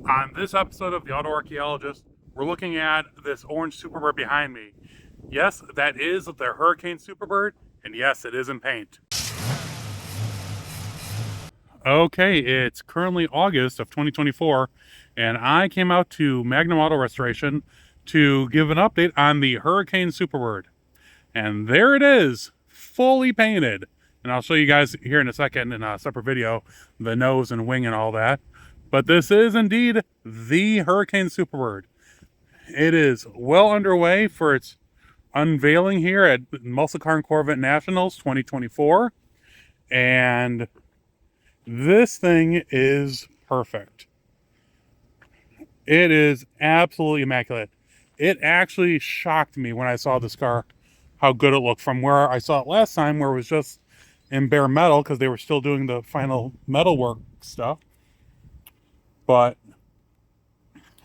On this episode of The Auto-Archaeologist, we're looking at this orange Superbird behind me. Yes, that is the Hurricane Superbird, and yes, it is in paint. Okay, it's currently August of 2024, and I came out to Magnum Auto Restoration to give an update on the Hurricane Superbird. And there it is, fully painted. And I'll show you guys here in a second in a separate video, the nose and wing and all that. But this is indeed the Hurricane Superbird. It is well underway for its unveiling here at Muscle Car and Corvette Nationals 2024. And this thing is perfect. It is absolutely immaculate. It actually shocked me when I saw this car, how good it looked from where I saw it last time, where it was just in bare metal because they were still doing the final metalwork stuff. But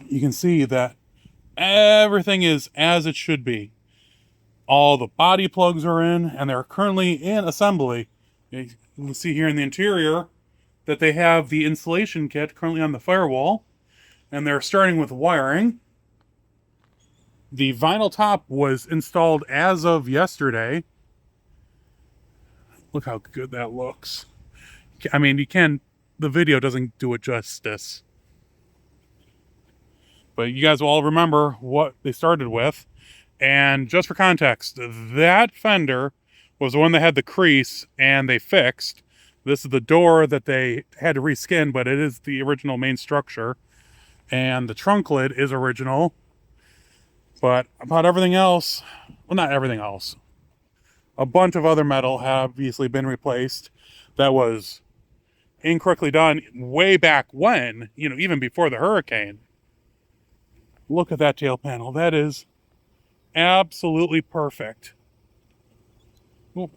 you can see that everything is as it should be. All the body plugs are in, and they're currently in assembly. You can see here in the interior that they have the insulation kit currently on the firewall, and they're starting with wiring. The vinyl top was installed as of yesterday. Look how good that looks. I mean, the video doesn't do it justice. But you guys will all remember what they started with. And just for context, that fender was the one that had the crease and they fixed. This is the door that they had to reskin, but it is the original main structure. And the trunk lid is original. But about everything else, well, not everything else. A bunch of other metal have obviously been replaced. That was incorrectly done way back when, even before the hurricane. Look at that tail panel. That is absolutely perfect. Ooh.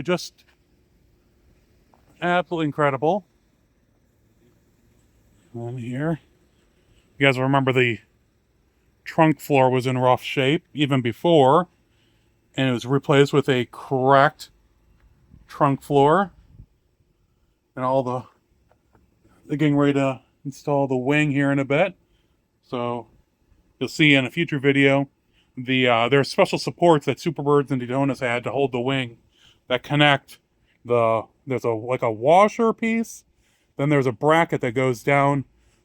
Just absolutely incredible. And here, you guys will remember the trunk floor was in rough shape even before, and it was replaced with a correct trunk floor. And they're getting ready to install the wing here in a bit. So you'll see in a future video, there's special supports that Superbirds and Daytonas had to hold the wing that connect there's like a washer piece. Then there's a bracket that goes down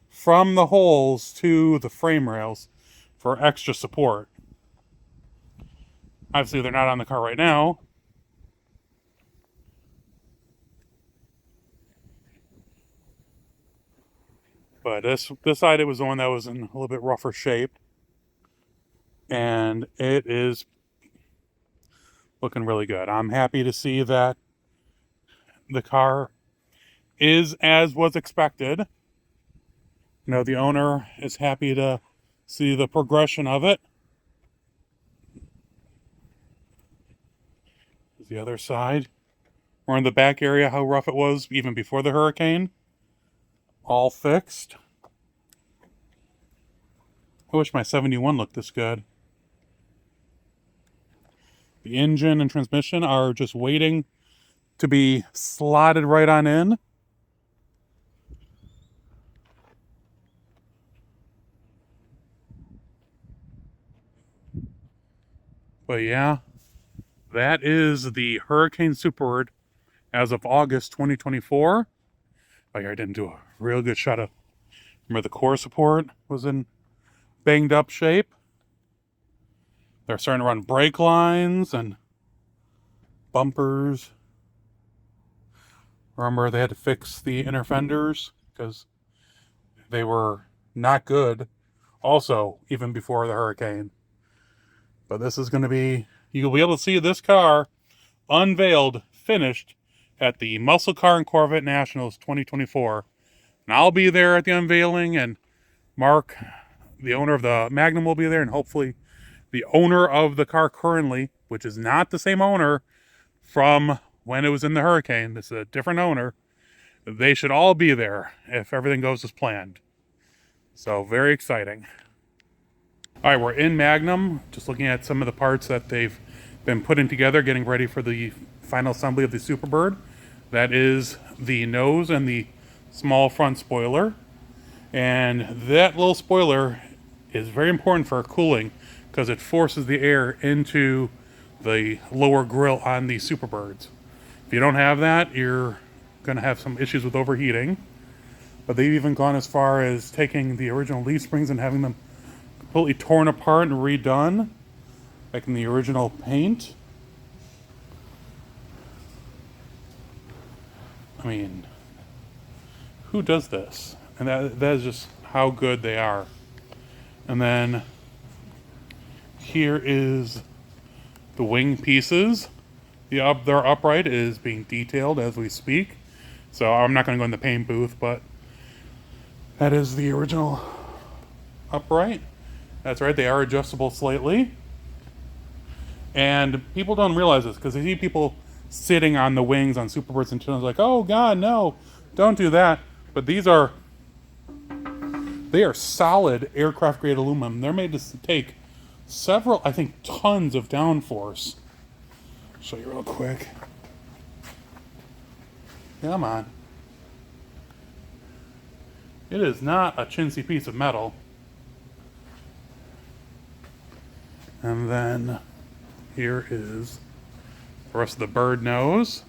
from the holes to the frame rails for extra support. Obviously, they're not on the car right now. But this side, it was the one that was in a little bit rougher shape. And it is looking really good. I'm happy to see that the car is as was expected. The owner is happy to see the progression of it. The other side. We're in the back area, how rough it was even before the hurricane. All fixed. I wish my 71 looked this good. The engine and transmission are just waiting to be slotted right on in. But yeah, that is the Hurricane Superbird as of August 2024. I didn't do a real good shot of. Remember, the core support was in banged up shape. They're starting to run brake lines and bumpers. Remember, they had to fix the inner fenders because they were not good. Also, even before the hurricane. But this is going to be, you'll be able to see this car unveiled, finished at the Muscle Car and Corvette Nationals 2024. And I'll be there at the unveiling, and Mark, the owner of the Magnum, will be there, and hopefully the owner of the car currently, which is not the same owner from when it was in the hurricane, this is a different owner, they should all be there if everything goes as planned. So very exciting. All right, we're in Magnum, just looking at some of the parts that they've been putting together, getting ready for the final assembly of the Superbird. That is the nose and the small front spoiler. And that little spoiler is very important for cooling because it forces the air into the lower grill on the Superbirds. If you don't have that, you're going to have some issues with overheating. But they've even gone as far as taking the original leaf springs and having them completely torn apart and redone, like in the original paint. I mean, who does this? And that is just how good they are. And then here is the wing pieces. Their upright is being detailed as we speak. So I'm not going to go in the paint booth, but that is the original upright. That's right, they are adjustable slightly. And people don't realize this because they see people sitting on the wings on Superbirds and children's like, oh God, no, don't do that. But they are solid aircraft grade aluminum. They're made to take several, I think, tons of downforce. I'll show you real quick. Come on. It is not a chintzy piece of metal. And then here is the rest of the bird nose.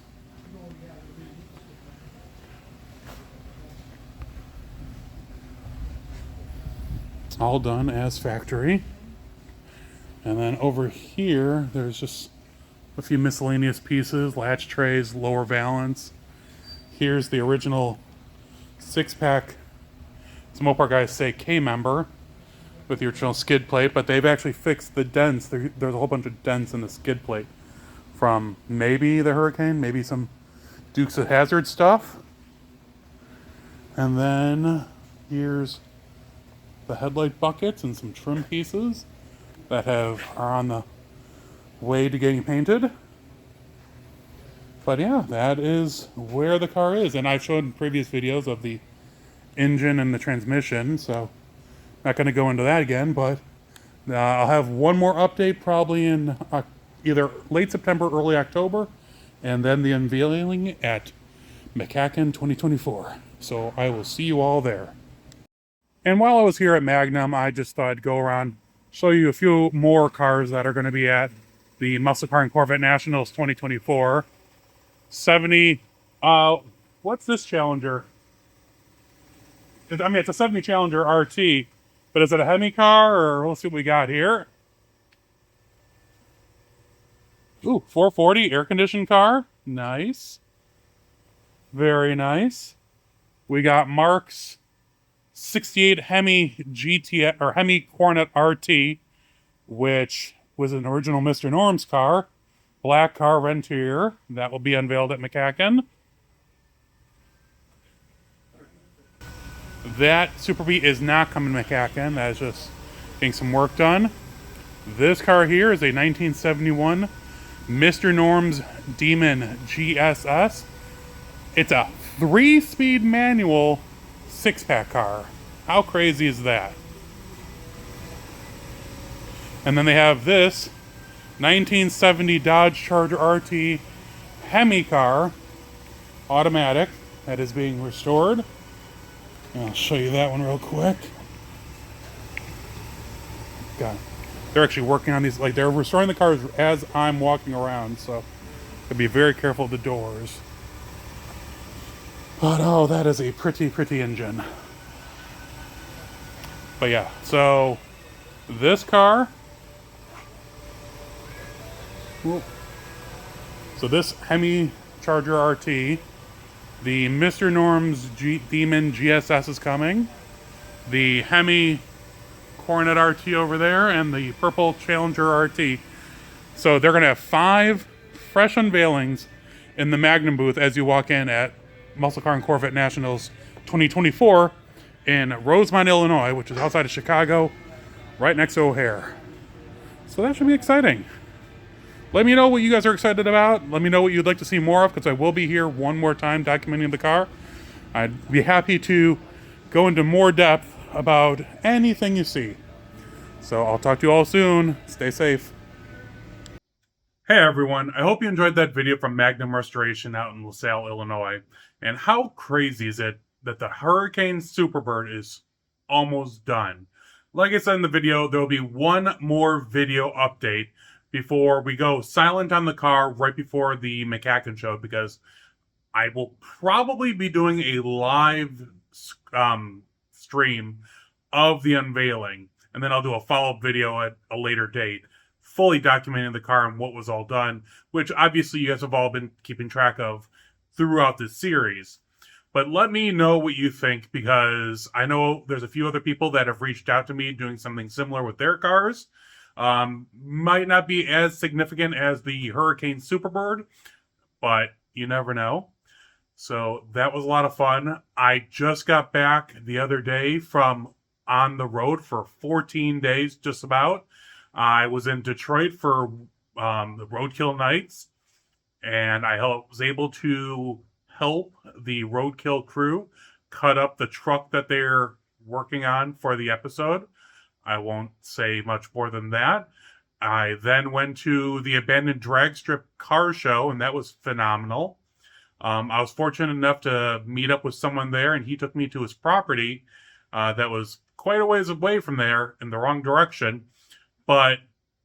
All done as factory. And then over here, there's just a few miscellaneous pieces, latch trays, lower valance. Here's the original 6-pack, some Mopar guys say K-member with the original skid plate, but they've actually fixed the dents. There's a whole bunch of dents in the skid plate from maybe the Hurricane, maybe some Dukes of Hazzard stuff. And then here's the headlight buckets and some trim pieces that are on the way to getting painted. But yeah, that is where the car is. And I've shown previous videos of the engine and the transmission, so not going to go into that again, but I'll have one more update probably in either late September, early October, and then the unveiling at McCacken 2024. So I will see you all there. And while I was here at Magnum, I just thought I'd go around, show you a few more cars that are going to be at the Muscle Car and Corvette Nationals 2024. 70, what's this Challenger? I mean, it's a 70 Challenger RT, but is it a Hemi car, or we'll see what we got here. Ooh, 440 air-conditioned car. Nice. Very nice. We got Mark's 68 Hemi GT, or Hemi Coronet RT, which was an original Mr. Norm's car. Black car, Rentier. That will be unveiled at McCacken. That Super Bee is not coming to McCacken. That is just getting some work done. This car here is a 1971 Mr. Norm's Demon GSS. It's a 3-speed manual 6-pack car. How crazy is that? And then they have this 1970 Dodge Charger RT Hemi car, automatic, that is being restored. And I'll show you that one real quick. God, they're actually working on these, like they're restoring the cars as I'm walking around, so I'll be very careful of the doors. But oh, that is a pretty engine. But yeah, so this car, so this Hemi Charger RT, the Mr. Norm's Demon GSS is coming, the Hemi Coronet RT over there, and the purple Challenger RT. So they're going to have 5 fresh unveilings in the Magnum booth as you walk in at Muscle Car and Corvette Nationals 2024 in Rosemont, Illinois, which is outside of Chicago, right next to O'Hare. So that should be exciting. Let me know what you guys are excited about. Let me know what you'd like to see more of, because I will be here one more time documenting the car. I'd be happy to go into more depth about anything you see. So I'll talk to you all soon. Stay safe. Hey everyone, I hope you enjoyed that video from Magnum Restoration out in LaSalle, Illinois. And how crazy is it that the Hurricane Superbird is almost done? Like I said in the video, there will be one more video update before we go silent on the car right before the McCacken show, because I will probably be doing a live stream of the unveiling, and then I'll do a follow-up video at a later date, fully documenting the car and what was all done, which obviously you guys have all been keeping track of throughout this series. But let me know what you think, because I know there's a few other people that have reached out to me doing something similar with their cars. Might not be as significant as the Hurricane Superbird, but you never know. So that was a lot of fun. I just got back the other day from on the road for 14 days, just about. I was in Detroit for the Roadkill Nights, and I was able to help the Roadkill crew cut up the truck that they're working on for the episode. I won't say much more than that. I then went to the Abandoned Drag Strip car show, and that was phenomenal. I was fortunate enough to meet up with someone there, and he took me to his property that was quite a ways away from there in the wrong direction, but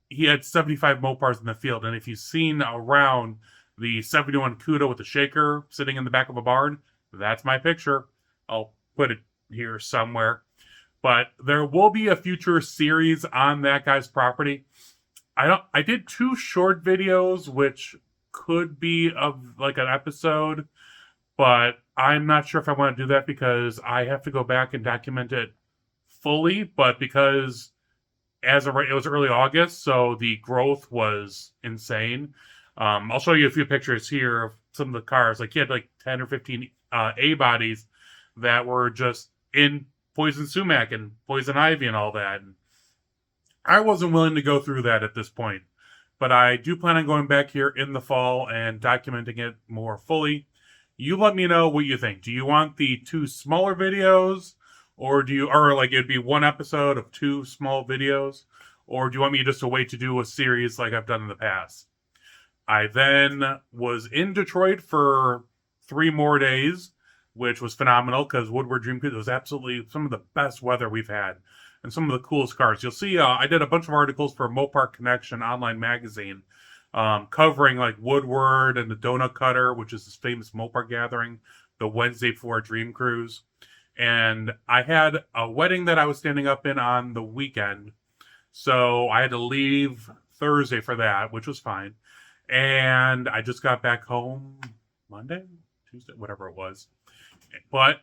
he had 75 Mopars in the field. And if you've seen around the 71 Cuda with the shaker sitting in the back of a barn, that's my picture. I'll put it here somewhere. But there will be a future series on that guy's property. I did 2 short videos, which could be of like an episode, but I'm not sure if I want to do that because I have to go back and document it fully. But because it was early August, so the growth was insane. I'll show you a few pictures here of some of the cars. Like, he had like 10 or 15 A bodies that were just in poison sumac and poison ivy and all that. And I wasn't willing to go through that at this point, but I do plan on going back here in the fall and documenting it more fully. You let me know what you think. Do you want the 2 smaller videos, or like it'd be 1 episode of 2 small videos, or do you want me just to wait to do a series like I've done in the past? I then was in Detroit for 3 more days, which was phenomenal because Woodward Dream Cruise was absolutely some of the best weather we've had and some of the coolest cars. You'll see I did a bunch of articles for Mopar Connection online magazine covering like Woodward and the Donut Cutter, which is this famous Mopar gathering, the Wednesday before Dream Cruise. And I had a wedding that I was standing up in on the weekend, so I had to leave Thursday for that, which was fine. And I just got back home Monday, Tuesday, whatever it was. But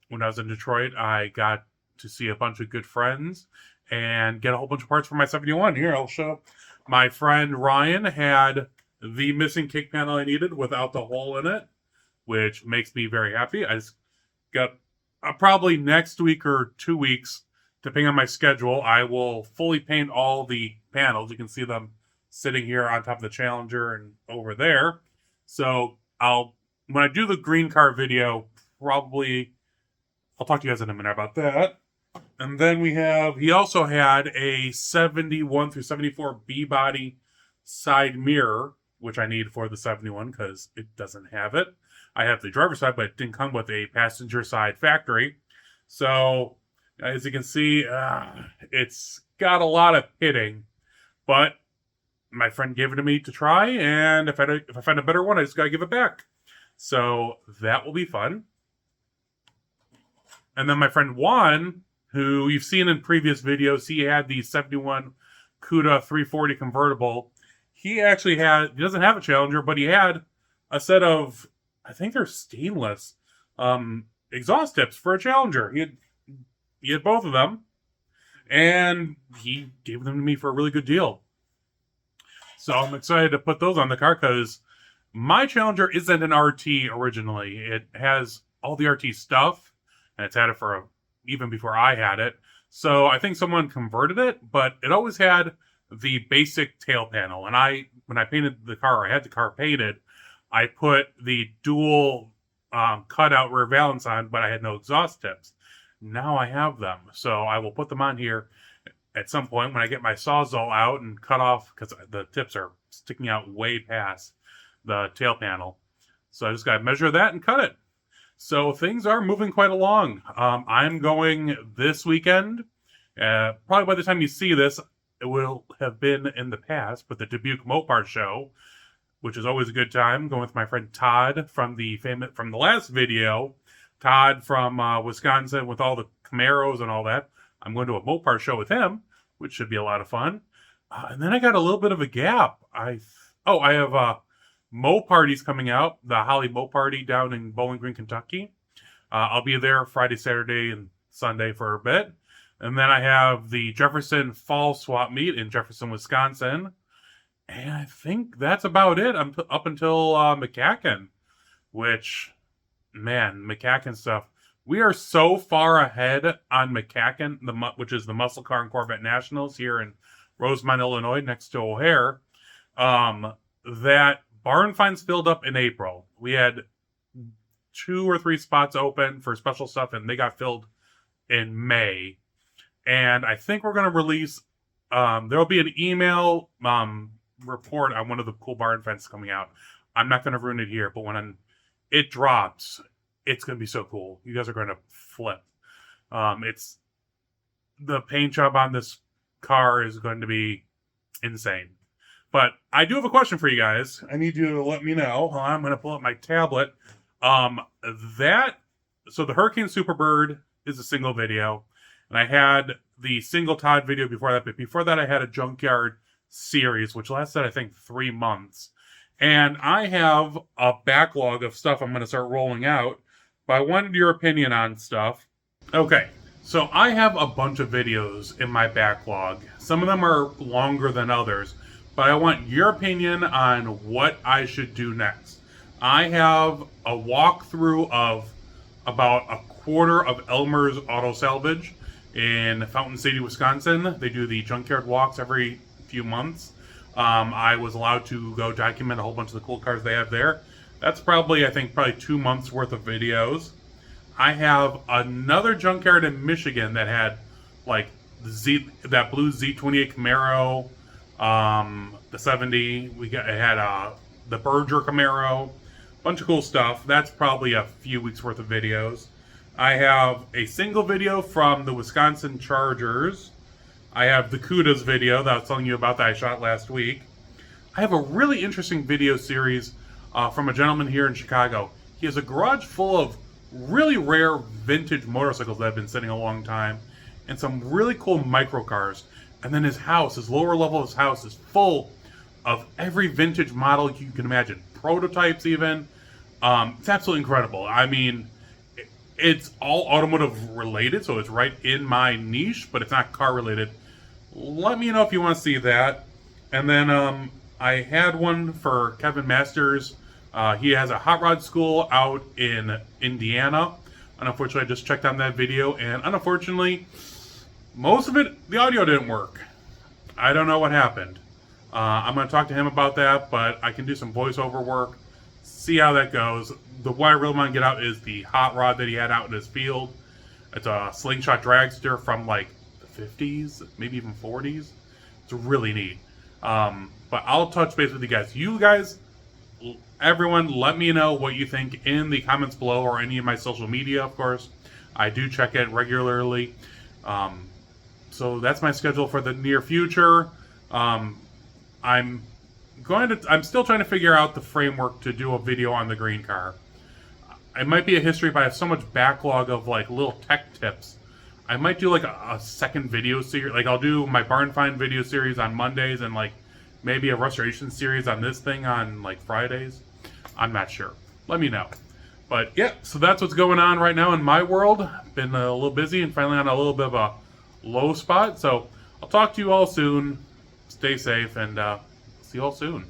when I was in Detroit, I got to see a bunch of good friends and get a whole bunch of parts for my 71. Here, I'll show. My friend Ryan had the missing kick panel I needed without the hole in it, which makes me very happy. I just got probably next week or 2 weeks, depending on my schedule, I will fully paint all the panels. You can see them sitting here on top of the Challenger and over there. So when I do the green car video, I'll talk to you guys in a minute about that. And then he also had a 71 through 74 B-body side mirror, which I need for the 71 because it doesn't have it. I have the driver's side, but it didn't come with a passenger side factory. So, as you can see, it's got a lot of pitting, but my friend gave it to me to try, and if I find a better one, I just gotta give it back. So that will be fun. And then my friend Juan, who you've seen in previous videos, he had the 71 Cuda 340 convertible. He doesn't have a Challenger, but he had a set of, I think they're stainless, exhaust tips for a Challenger. He had both of them, and he gave them to me for a really good deal. So I'm excited to put those on the car because my Challenger isn't an RT originally. It has all the RT stuff, and it's had it for even before I had it. So I think someone converted it, but it always had the basic tail panel. And when I painted the car, I had the car painted. I put the dual cutout rear valance on, but I had no exhaust tips. Now I have them, so I will put them on here at some point when I get my Sawzall out and cut off, because the tips are sticking out way past the tail panel. So I just got to measure that and cut it. So things are moving quite along. I'm going this weekend. Probably by the time you see this, it will have been in the past, but the Dubuque Mopar show, which is always a good time. Going with my friend Todd from the last video. Todd from Wisconsin with all the Camaros and all that. I'm going to a Mopar show with him, which should be a lot of fun. And then I got a little bit of a gap. I have Mo Parties coming out, the Holly Mo Party down in Bowling Green, Kentucky. I'll be there Friday, Saturday, and Sunday for a bit. And then I have the Jefferson Fall Swap Meet in Jefferson, Wisconsin. And I think that's about it. I'm up until McCacken, which, man, McCacken stuff. We are so far ahead on McCacken, which is the Muscle Car and Corvette Nationals here in Rosemont, Illinois, next to O'Hare, that barn finds filled up in April. We had 2 or 3 spots open for special stuff, and they got filled in May. And I think we're going to release, there'll be an email report on one of the cool barn finds coming out. I'm not going to ruin it here, but when it drops, it's going to be so cool. You guys are going to flip. It's the paint job on this car is going to be insane. But I do have a question for you guys. I need you to let me know. I'm going to pull up my tablet. So the Hurricane Superbird is a single video. And I had the single Todd video before that. But before that, I had a Junkyard series, which lasted, I think, 3 months. And I have a backlog of stuff I'm going to start rolling out. But I wanted your opinion on stuff. Okay, so I have a bunch of videos in my backlog. Some of them are longer than others. But I want your opinion on what I should do next. I have a walkthrough of about a quarter of Elmer's Auto Salvage in Fountain City, Wisconsin. They do the junkyard walks every few months. I was allowed to go document a whole bunch of the cool cars they have there. That's probably 2 months worth of videos. I have another junkyard in Michigan that had like that blue Z28 Camaro, the 70. It had the Berger Camaro, bunch of cool stuff. That's probably a few weeks worth of videos. I have a single video from the Wisconsin Chargers. I have the Cudas video that I was telling you about that I shot last week. I have a really interesting video series from a gentleman here in Chicago. He has a garage full of really rare vintage motorcycles that have been sitting a long time and some really cool microcars. And then his lower level of his house is full of every vintage model you can imagine. Prototypes even. It's absolutely incredible. I mean, it's all automotive related, so it's right in my niche, but it's not car related. Let me know if you want to see that. And then I had one for Kevin Masters. He has a hot rod school out in Indiana. And unfortunately, I just checked on that video, and unfortunately, most of it, the audio didn't work. I don't know what happened. I'm going to talk to him about that, but I can do some voiceover work, see how that goes. The what I really want to get out is the hot rod that he had out in his field. It's a slingshot dragster from like the 50s, maybe even 40s. It's really neat. But I'll touch base with you guys. You guys, everyone, let me know what you think in the comments below or any of my social media, of course. I do check it regularly. So that's my schedule for the near future. I'm still trying to figure out the framework to do a video on the green car. It might be a history, but I have so much backlog of like little tech tips. I might do like a second video series. Like I'll do my barn find video series on Mondays and like maybe a restoration series on this thing on like Fridays. I'm not sure. Let me know. But yeah, so that's what's going on right now in my world. Been a little busy and finally on a little bit of a low spot. So I'll talk to you all soon. Stay safe and see you all soon.